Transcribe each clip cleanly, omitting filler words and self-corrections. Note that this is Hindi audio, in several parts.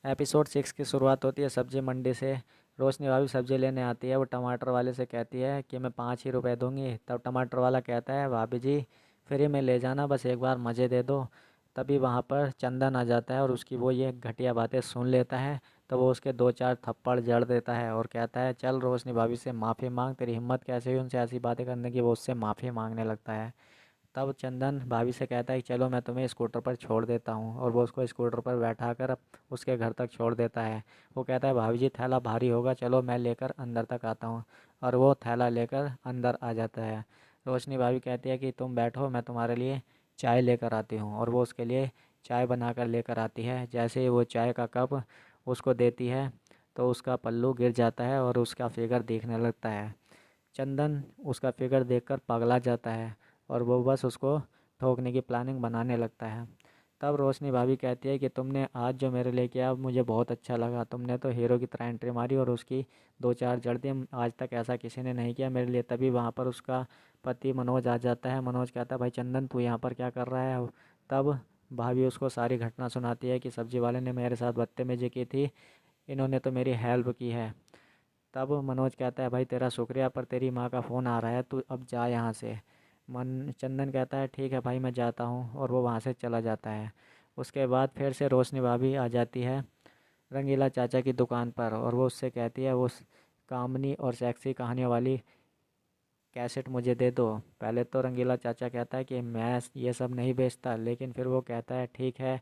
एपिसोड 6 की शुरुआत होती है सब्जी मंडी से। रोशनी भाभी सब्जी लेने आती है। वो टमाटर वाले से कहती है कि मैं 5 ही रुपए दूंगी। तब टमाटर वाला कहता है भाभी जी फ्री में ले जाना, बस एक बार मज़े दे दो। तभी वहाँ पर चंदन आ जाता है और उसकी वो ये घटिया बातें सुन लेता है। तो वो उसके 2-4 थप्पड़ जड़ देता है और कहता है चल रोशनी भाभी से माफ़ी मांग, तेरी हिम्मत कैसे हुई उनसे ऐसी बातें करने की। वो उससे माफ़ी मांगने लगता है। तब चंदन भाभी से कहता है कि चलो मैं तुम्हें स्कूटर पर छोड़ देता हूँ, और वो उसको स्कूटर पर बैठा कर उसके घर तक छोड़ देता है। वो कहता है भाभी जी थैला भारी होगा, चलो मैं लेकर अंदर तक आता हूँ। और वो थैला लेकर अंदर आ जाता है। रोशनी भाभी कहती है कि तुम बैठो, मैं तुम्हारे लिए चाय लेकर आती हूँ। और वो उसके लिए चाय बना कर लेकर आती है। जैसे ही वो चाय का कप उसको देती है तो उसका पल्लू गिर जाता है और उसका फिगर दिखने लगता है। चंदन उसका फिगर देखकर पगला जाता है और वो बस उसको ठोकने की प्लानिंग बनाने लगता है। तब रोशनी भाभी कहती है कि तुमने आज जो मेरे लिए किया मुझे बहुत अच्छा लगा। तुमने तो हीरो की तरह एंट्री मारी और उसकी 2-4 जड़ दी। आज तक ऐसा किसी ने नहीं किया मेरे लिए। तभी वहाँ पर उसका पति मनोज आ जाता है। मनोज कहता है भाई चंदन तू यहाँ पर क्या कर रहा है। तब भाभी उसको सारी घटना सुनाती है कि सब्जी वाले ने मेरे साथ बदतमीजी की थी, इन्होंने तो मेरी हेल्प की है। तब मनोज कहता है भाई तेरा शुक्रिया, पर तेरी माँ का फ़ोन आ रहा है, तू अब जा यहाँ से। मन चंदन कहता है ठीक है भाई मैं जाता हूँ, और वो वहाँ से चला जाता है। उसके बाद फिर से रोशनी भाभी आ जाती है रंगीला चाचा की दुकान पर, और वो उससे कहती है वो कामनी और सेक्सी कहानियों वाली कैसेट मुझे दे दो। पहले तो रंगीला चाचा कहता है कि मैं ये सब नहीं बेचता, लेकिन फिर वो कहता है ठीक है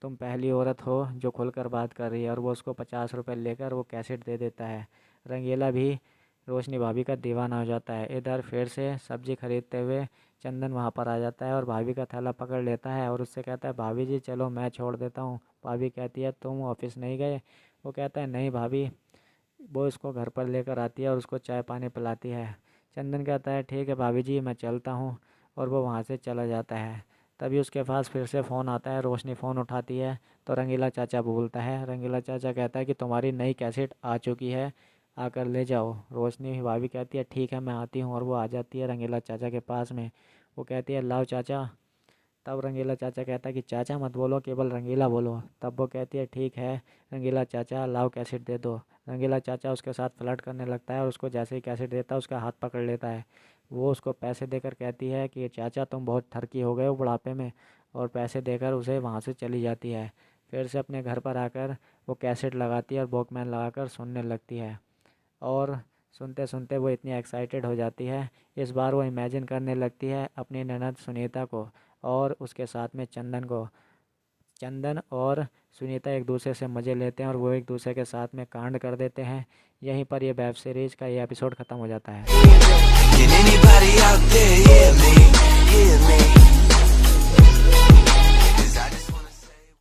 तुम पहली औरत हो जो खुलकर बात कर रही है, और वो उसको 50 रुपये लेकर वो कैसेट दे देता है। रंगीला भी रोशनी भाभी का दीवाना हो जाता है। इधर फिर से सब्जी खरीदते हुए चंदन वहाँ पर आ जाता है और भाभी का थैला पकड़ लेता है और उससे कहता है भाभी जी चलो मैं छोड़ देता हूँ। भाभी कहती है तुम ऑफिस नहीं गए। वो कहता है नहीं भाभी। वो इसको घर पर लेकर आती है और उसको चाय पानी पिलाती है। चंदन कहता है ठीक है भाभी जी मैं चलता हूँ, और वो वहाँ से चला जाता है। तभी उसके पास फिर से फ़ोन आता है। रोशनी फ़ोन उठाती है तो रंगीला चाचा बोलता है। रंगीला चाचा कहता है कि तुम्हारी नई कैसेट आ चुकी है, आकर ले जाओ। रोशनी भाभी कहती है ठीक है मैं आती हूँ, और वो आ जाती है रंगीला चाचा के पास में। वो कहती है लाओ चाचा। तब रंगीला चाचा कहता है कि चाचा मत बोलो, केवल रंगीला बोलो। तब वो कहती है ठीक है रंगीला चाचा लाओ कैसेट दे दो। रंगीला चाचा उसके साथ फ्लर्ट करने लगता है और उसको जैसे ही कैसेट देता है उसका हाथ पकड़ लेता है। वो उसको पैसे देकर कहती है कि चाचा तुम बहुत ठरकी हो गए हो बुढ़ापे में, और पैसे देकर उसे वहाँ से चली जाती है। फिर से अपने घर पर आकर वो कैसेट लगाती है और वॉकमैन लगाकर सुनने लगती है। और सुनते सुनते वो इतनी एक्साइटेड हो जाती है। इस बार वो इमेजिन करने लगती है अपनी ननद सुनीता को और उसके साथ में चंदन को। चंदन और सुनीता एक दूसरे से मज़े लेते हैं और वो एक दूसरे के साथ में कांड कर देते हैं। यहीं पर ये वेब सीरीज़ का ये एपिसोड ख़त्म हो जाता है।